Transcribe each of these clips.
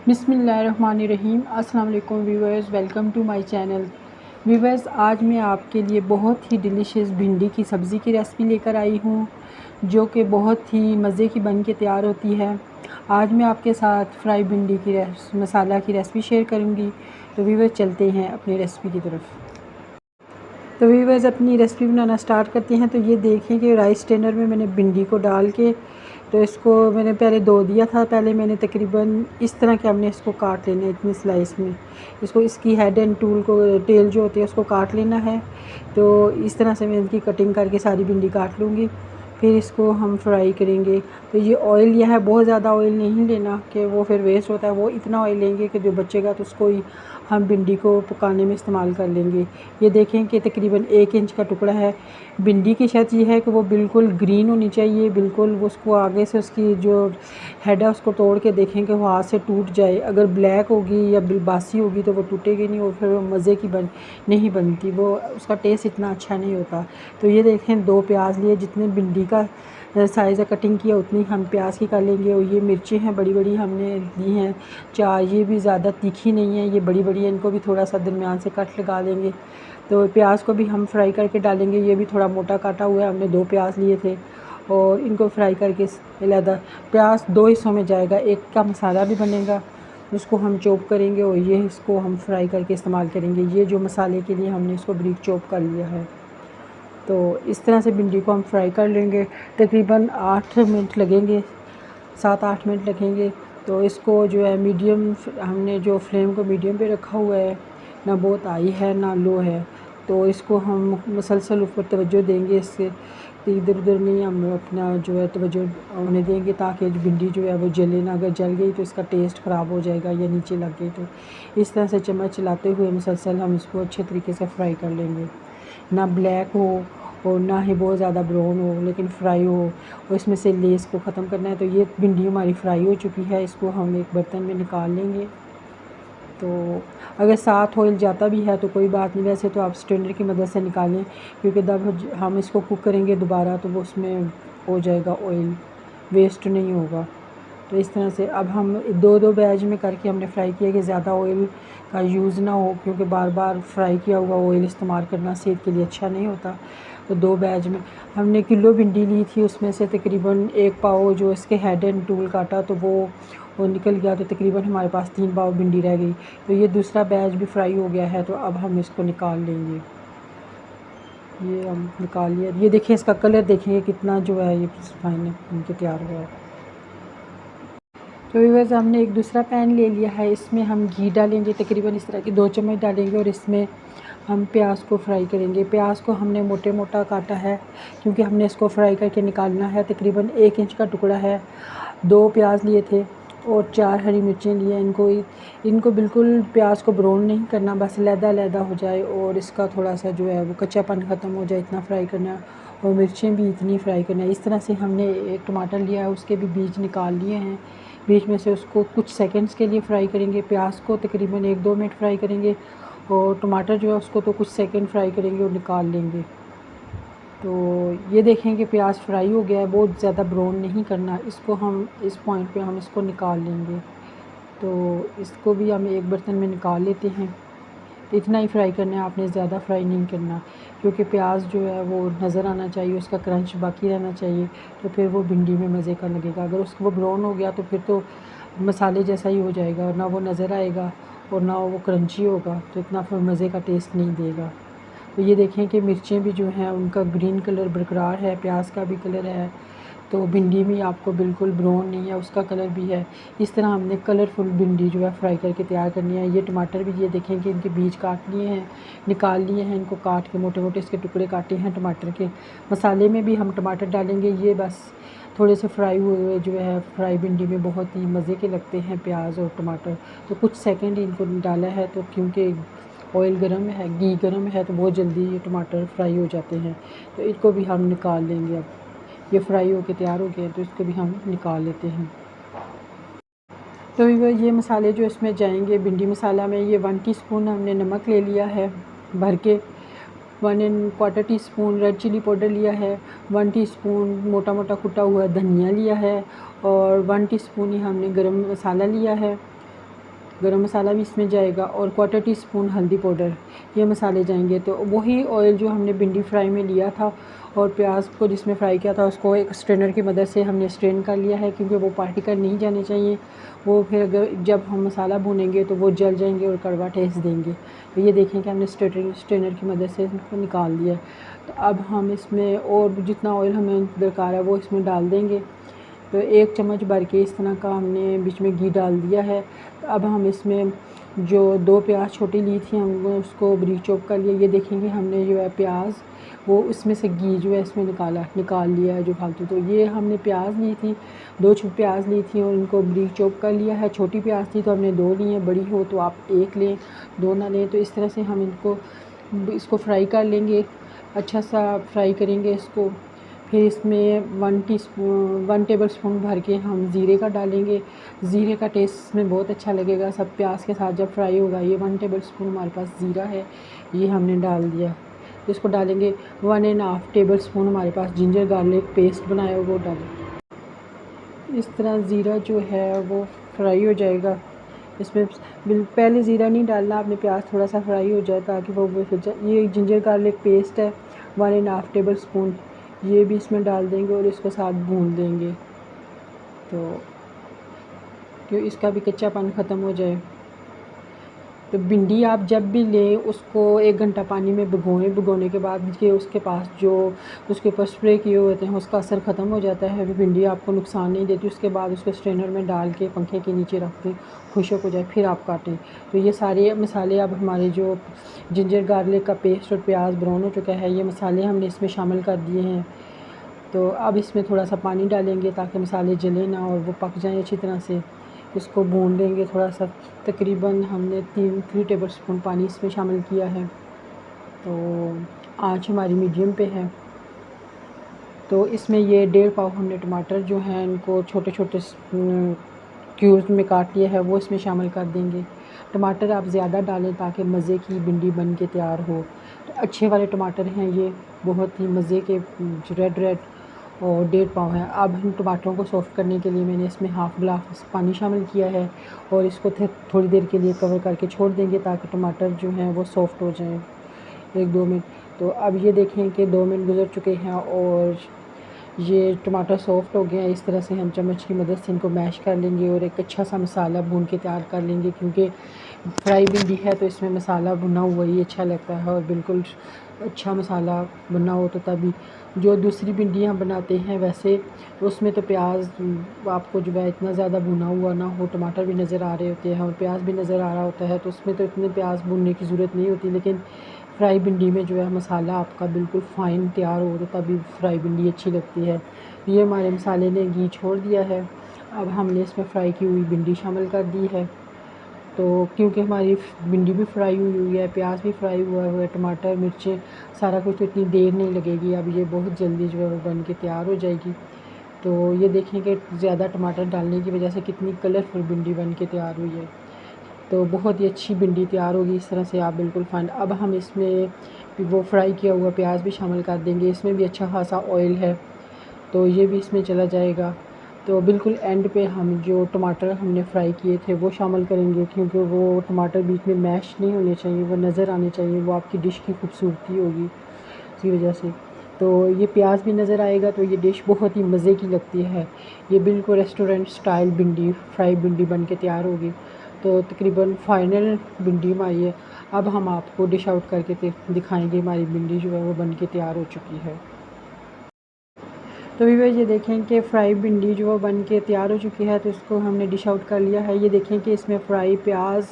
बिस्मिल्लाहिर्रहमानिर्रहीम। अस्सलाम वालेकुम viewers, welcome to my channel. Viewers, आज मैं आपके लिए बहुत ही डिलीशियस भिंडी की सब्ज़ी की रेसिपी लेकर आई हूँ, जो कि बहुत ही मज़े की बन के तैयार होती है। आज मैं आपके साथ फ्राई भिंडी की मसाला की रेसिपी शेयर करूँगी। तो व्यूअर्स, चलते हैं अपनी रेसिपी की तरफ। तो व्यूअर्स, अपनी रेसिपी बनाना स्टार्ट करते हैं। तो ये देखें कि राइस स्ट्रेनर में मैंने भिंडी को डाल के, तो इसको मैंने पहले धो दिया था। पहले मैंने तकरीबन इस तरह के हमने इसको काट लेना है, इतनी स्लाइस में। इसको इसकी हेड एंड टूल को टेल जो होती है उसको काट लेना है। तो इस तरह से मैं इनकी कटिंग करके सारी भिंडी काट लूँगी। फिर इसको हम फ्राई करेंगे। तो ये ऑयल यह है, बहुत ज़्यादा ऑयल नहीं लेना कि वो फिर वेस्ट होता है। वो इतना ऑयल लेंगे कि जो बचेगा तो उसको ही हम भिंडी को पकाने में इस्तेमाल कर लेंगे। ये देखें कि तकरीबन 1 इंच का टुकड़ा है। भिंडी की शर्त ये है कि वो बिल्कुल ग्रीन होनी चाहिए, बिल्कुल वो उसको आगे से उसकी जो हेड है उसको तोड़ के देखें कि वो हाथ से टूट जाए। अगर ब्लैक होगी या बासी होगी तो वो टूटेगी नहीं और फिर वो मज़े की नहीं बनती, वो उसका टेस्ट इतना अच्छा नहीं होता। तो ये देखें, 2 प्याज लिए, जितने भिंडी का साइज़ कटिंग किया उतनी हम प्याज की कर लेंगे। और ये मिर्चें हैं, बड़ी बड़ी हमने ली हैं 4। ये भी ज़्यादा तीखी नहीं है, ये बड़ी बड़ी है। इनको भी थोड़ा सा दरमियान से कट लगा देंगे। तो प्याज को भी हम फ्राई करके डालेंगे। ये भी थोड़ा मोटा काटा हुआ है, हमने 2 प्याज लिए थे और इनको फ्राई करके अलहदा। प्याज 2 हिस्सों में जाएगा, एक का मसाला भी बनेगा, उसको हम चॉप करेंगे और ये इसको हम फ्राई करके इस्तेमाल करेंगे। ये जो मसाले के लिए हमने इसको ब्रीक चॉप कर लिया है। तो इस तरह से भिंडी को हम फ्राई कर लेंगे। तकरीबन 8 मिनट लगेंगे, 7-8 मिनट लगेंगे। तो इसको जो है मीडियम, हमने जो फ्लेम को मीडियम पे रखा हुआ है, ना बहुत हाई है ना लो है। तो इसको हम मुसलसल ऊपर तवज्जो देंगे, इससे इधर उधर नहीं हम अपना जो है तवज्जो होने देंगे, ताकि भिंडी जो है वो जले ना। अगर जल गई तो इसका टेस्ट ख़राब हो जाएगा या नीचे लग गई। तो इस तरह से चम्मच चलाते हुए मुसलसल हम इसको अच्छे तरीके से फ्राई कर लेंगे। ना ब्लैक हो और ना ही बहुत ज़्यादा ब्राउन हो, लेकिन फ्राई हो और इसमें से लेस को ख़त्म करना है। तो ये भिंडी हमारी फ्राई हो चुकी है, इसको हम एक बर्तन में निकाल लेंगे। तो अगर साथ ऑयल जाता भी है तो कोई बात नहीं, वैसे तो आप स्ट्रेनर की मदद से निकालें, क्योंकि जब हम इसको कुक करेंगे दोबारा तो वो उसमें हो जाएगा, ऑयल वेस्ट नहीं होगा। तो इस तरह से अब हम 2-2 बैच में करके हमने फ्राई किया कि ज़्यादा ऑयल का यूज़ ना हो, क्योंकि बार बार फ्राई किया हुआ ऑयल इस्तेमाल करना सेहत के लिए अच्छा नहीं होता। तो 2 बैच में हमने किलो भिंडी ली थी, उसमें से तकरीबन 1 पाव जो इसके हेड एंड टूल काटा तो वो निकल गया। तो तकरीबन हमारे पास 3 पाव भिंडी रह गई। तो ये दूसरा बैच भी फ्राई हो गया है। तो अब हम इसको निकाल लेंगे। ये हम निकाल लिया। ये देखिए, इसका कलर देखिए कितना जो है ये फाइन इनके तैयार हुआ है। तो व्यूअर्स, हमने एक दूसरा पैन ले लिया है, इसमें हम घी डालेंगे, तकरीबन इस तरह की 2 चम्मच डालेंगे और इसमें हम प्याज को फ्राई करेंगे। प्याज को हमने मोटे मोटा काटा है, क्योंकि हमने इसको फ्राई करके निकालना है। तकरीबन 1 इंच का टुकड़ा है। 2 प्याज लिए थे और 4 हरी मिर्चें लिए। इनको बिल्कुल प्याज को ब्राउन नहीं करना, बस लहदा हो जाए और इसका थोड़ा सा जो है वो कच्चापन ख़त्म हो जाए, इतना फ्राई करना। और मिर्चें भी इतनी फ्राई करना है। इस तरह से हमने एक टमाटर लिया है, उसके भी बीज निकाल लिए हैं। बीच में से उसको कुछ सेकंड्स के लिए फ्राई करेंगे। प्याज को तकरीबन 1-2 मिनट फ्राई करेंगे और टमाटर जो है उसको तो कुछ सेकंड फ्राई करेंगे और निकाल लेंगे। तो ये देखें कि प्याज फ्राई हो गया है, बहुत ज़्यादा ब्राउन नहीं करना इसको। हम इस पॉइंट पे हम इसको निकाल लेंगे। तो इसको भी हम एक बर्तन में निकाल लेते हैं। तो इतना ही फ्राई करना है, आपने ज़्यादा फ्राई नहीं करना, क्योंकि प्याज जो है वो नज़र आना चाहिए, उसका क्रंच बाकी रहना चाहिए। तो फिर वो भिंडी में मज़े का लगेगा। अगर उसको वो ब्राउन हो गया तो फिर तो मसाले जैसा ही हो जाएगा, और ना वो नज़र आएगा और ना वो क्रंची होगा, तो इतना फिर मज़े का टेस्ट नहीं देगा। तो ये देखें कि मिर्चें भी जो हैं उनका ग्रीन कलर बरकरार है, प्याज का भी कलर है। तो भिंडी भी आपको बिल्कुल ब्राउन नहीं है, उसका कलर भी है। इस तरह हमने कलरफुल भिंडी जो है फ्राई करके तैयार करनी है। ये टमाटर भी, ये देखें कि इनके बीज काट लिए हैं, निकाल लिए हैं। इनको काट के मोटे मोटे इसके टुकड़े काटे हैं टमाटर के। मसाले में भी हम टमाटर डालेंगे। ये बस थोड़े से फ्राई हुए जो है, फ्राई भिंडी में बहुत ही मज़े के लगते हैं प्याज और टमाटर। तो कुछ सेकंड इनको डाला है, तो क्योंकि ऑयल गर्म है, घी गर्म है, तो बहुत जल्दी ये टमाटर फ्राई हो जाते हैं। तो इनको भी हम निकाल लेंगे। अब ये फ्राई होके तैयार हो गए हैं, तो इसको भी हम निकाल लेते हैं। तो ये मसाले जो इसमें जाएंगे भिंडी मसाला में, ये 1 टीस्पून हमने नमक ले लिया है भर के, 1¼ टीस्पून रेड चिली पाउडर लिया है, 1 टीस्पून मोटा मोटा कुटा हुआ धनिया लिया है और 1 टीस्पून ही हमने गरम मसाला लिया है। गरम मसाला भी इसमें जाएगा और 1/4 टीस्पून हल्दी पाउडर, ये मसाले जाएंगे। तो वही ऑयल जो हमने भिंडी फ्राई में लिया था और प्याज को जिसमें फ्राई किया था उसको एक स्ट्रेनर की मदद से हमने स्ट्रेन कर लिया है, क्योंकि वो पार्टिकल नहीं जाने चाहिए। वो फिर अगर जब हम मसाला भूनेंगे तो वो जल जाएंगे और कड़वा टेस्ट देंगे। तो ये देखें कि हमने स्ट्रेनर की मदद से इनको निकाल दिया है। तो अब हम इसमें और जितना ऑयल हमें दरकार है वो इसमें डाल देंगे। तो 1 चम्मच भर के इस तरह का हमने बीच में घी डाल दिया है। तो अब हम इसमें जो 2 प्याज छोटी ली थी हमने उसको बारीक चॉप कर लिया। ये देखेंगे हमने जो है प्याज वो उसमें से घी जो है इसमें निकाल लिया है जो फालतू। तो ये हमने प्याज ली थी, 2 प्याज ली थी और उनको बारीक चॉप कर लिया है। छोटी प्याज थी तो हमने 2 ली हैं, बड़ी हो तो आप 1 लें, 2 ना लें। तो इस तरह से हम इसको फ्राई कर लेंगे, अच्छा सा फ्राई करेंगे इसको। फिर इसमें 1 टेबलस्पून भर के हम ज़ीरे का डालेंगे। ज़ीरे का टेस्ट इसमें बहुत अच्छा लगेगा सब प्याज के साथ जब फ्राई होगा। ये 1 टेबलस्पून हमारे पास ज़ीरा है, ये हमने डाल दिया। तो इसको डालेंगे। 1.5 टेबलस्पून हमारे पास जिंजर गार्लिक पेस्ट बनाया वो डालें। इस तरह ज़ीरा जो है वो फ्राई हो जाएगा। इसमें पहले ज़ीरा नहीं डालना, आपने प्याज थोड़ा सा फ्राई हो जाए ताकि वो हो जाए। ये जिंजर गार्लिक पेस्ट है 1.5 टेबलस्पून, ये भी इसमें डाल देंगे और इसको साथ भून देंगे तो कि इसका भी कच्चापन ख़त्म हो जाए। तो भिंडी आप जब भी लें उसको 1 घंटा पानी में भिगोने के बाद कि उसके पास जो उसके ऊपर स्प्रे किए हुए होते हैं उसका असर ख़त्म हो जाता है। भिंडी आपको नुकसान नहीं देती। उसके बाद उसको स्ट्रेनर में डाल के पंखे के नीचे रख दें, खुश्क हो जाए, फिर आप काटें। तो ये सारे मसाले अब हमारे जो जिंजर गार्लिक का पेस्ट और प्याज ब्राउन हो चुका है, ये मसाले हमने इसमें शामिल कर दिए हैं। तो अब इसमें थोड़ा सा पानी डालेंगे ताकि मसाले जले ना और वो पक जाएँ अच्छी तरह से। इसको भून लेंगे थोड़ा सा, तकरीबन हमने 3 टेबलस्पून पानी इसमें शामिल किया है। तो आँच हमारी मीडियम पे है। तो इसमें ये 1.5 पाव हमने टमाटर जो हैं इनको छोटे छोटे क्यूब्स में काट लिया है वो इसमें शामिल कर देंगे। टमाटर आप ज़्यादा डालें ताकि मज़े की भिंडी बन के तैयार हो। तो अच्छे वाले टमाटर हैं ये, बहुत ही मज़े के रेड और 1.5 पाव है। अब इन टमाटरों को सॉफ़्ट करने के लिए मैंने इसमें हाफ़ गिलास पानी शामिल किया है और इसको थोड़ी देर के लिए कवर करके छोड़ देंगे ताकि टमाटर जो हैं वो सॉफ़्ट हो जाएं 1-2 मिनट। तो अब ये देखें कि 2 मिनट गुजर चुके हैं और ये टमाटर सॉफ़्ट हो गया है। इस तरह से हम चम्मच की मदद से इनको मैश कर लेंगे और एक अच्छा सा मसाला भून के तैयार कर लेंगे, क्योंकि फ्राई भिंडी है तो इसमें मसाला भुना हुआ ही अच्छा लगता है और बिल्कुल अच्छा मसाला भुना हो। तो तभी जो दूसरी भिंडी हम बनाते हैं वैसे उसमें तो प्याज आपको जो है इतना ज़्यादा भुना हुआ ना हो, टमाटर भी नज़र आ रहे होते हैं और प्याज भी नज़र आ रहा होता है, तो उसमें तो इतने प्याज भुनने की ज़रूरत नहीं होती। लेकिन फ्राई भिंडी में जो है मसाला आपका बिल्कुल फ़ाइन तैयार हो तो तभी फ्राई भिंडी अच्छी लगती है। ये हमारे मसाले ने घी छोड़ दिया है। अब हमने इसमें फ्राई की हुई भिंडी शामिल कर दी है। तो क्योंकि हमारी भिंडी भी फ्राई हुई है, प्याज भी फ्राई हुआ है, टमाटर मिर्चें सारा कुछ, तो इतनी देर नहीं लगेगी। अब ये बहुत जल्दी जो है वो बन के तैयार हो जाएगी। तो ये देखें कि ज़्यादा टमाटर डालने की वजह से कितनी कलरफुल भिंडी बन के तैयार हुई है। तो बहुत ही अच्छी भिंडी तैयार होगी इस तरह से आप बिल्कुल फाइन। अब हम इसमें वो फ्राई किया हुआ प्याज भी शामिल कर देंगे। इसमें भी अच्छा खासा ऑयल है तो ये भी इसमें चला जाएगा। तो बिल्कुल एंड पे हम जो टमाटर हमने फ्राई किए थे वो शामिल करेंगे, क्योंकि वो टमाटर बीच में मैश नहीं होने चाहिए, वो नज़र आने चाहिए, वो आपकी डिश की खूबसूरती होगी इसी वजह से। तो ये प्याज भी नज़र आएगा तो ये डिश बहुत ही मज़े की लगती है। ये बिल्कुल रेस्टोरेंट स्टाइल भिंडी फ्राई भिंडी बन के तैयार होगी। तो तकरीबन फाइनल भिंडी हमारी है। अब हम आपको डिश आउट करके दिखाएंगे हमारी भिंडी जो है वो बन के तैयार हो चुकी है। तो व्यूअर्स ये देखें कि फ्राई भिंडी जो बन के तैयार हो चुकी है, तो इसको हमने डिश आउट कर लिया है। ये देखें कि इसमें फ्राई प्याज,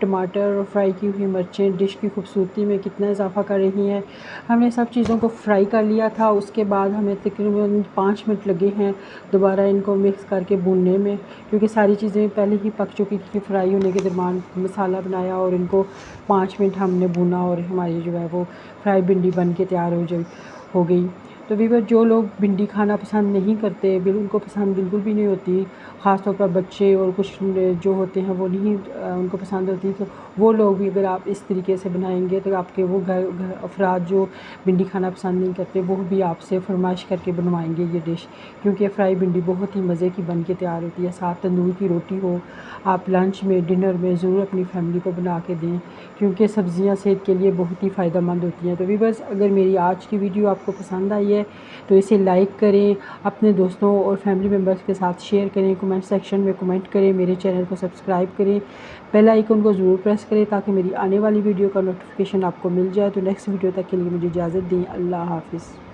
टमाटर और फ्राई की हुई मिर्चें डिश की खूबसूरती में कितना इजाफा कर रही हैं। हमने सब चीज़ों को फ्राई कर लिया था, उसके बाद हमें तकरीबन 5 मिनट लगे हैं दोबारा इनको मिक्स करके भूनने में, क्योंकि सारी चीज़ें पहले ही पक चुकी थी। फ्राई होने के दरमियान मसाला बनाया और इनको 5 मिनट हमने भुना और हमारी जो है वो फ्राई भिंडी बन के तैयार हो गई। तो व्यूअर जो लोग भिंडी खाना पसंद नहीं करते, उनको पसंद बिल्कुल भी नहीं होती, ख़ास तौर पर बच्चे और कुछ जो होते हैं वो नहीं उनको पसंद होती, तो वो लोग भी अगर आप इस तरीके से बनाएंगे तो आपके वो घर अफराद जो भिंडी खाना पसंद नहीं करते वो भी आपसे फरमाइश करके बनवाएंगे ये डिश, क्योंकि फ्राई भिंडी बहुत ही मज़े की बन के तैयार होती है। साथ तंदूर की रोटी हो, आप लंच में डिनर में ज़रूर अपनी फैमिली को बना के दें, क्योंकि सब्ज़ियाँ सेहत के लिए बहुत ही फ़ायदेमंद होती हैं। तो व्यूअर्स, अगर मेरी आज की वीडियो आपको पसंद आई है तो इसे लाइक करें, अपने दोस्तों और फैमिली मेम्बर्स के साथ शेयर करें, कमेंट सेक्शन में कमेंट करें, मेरे चैनल को सब्सक्राइब करें, बेल आइकन को ज़रूर प्रेस करें ताकि मेरी आने वाली वीडियो का नोटिफिकेशन आपको मिल जाए। तो नेक्स्ट वीडियो तक के लिए मुझे इजाज़त दें। अल्लाह हाफ़िज़।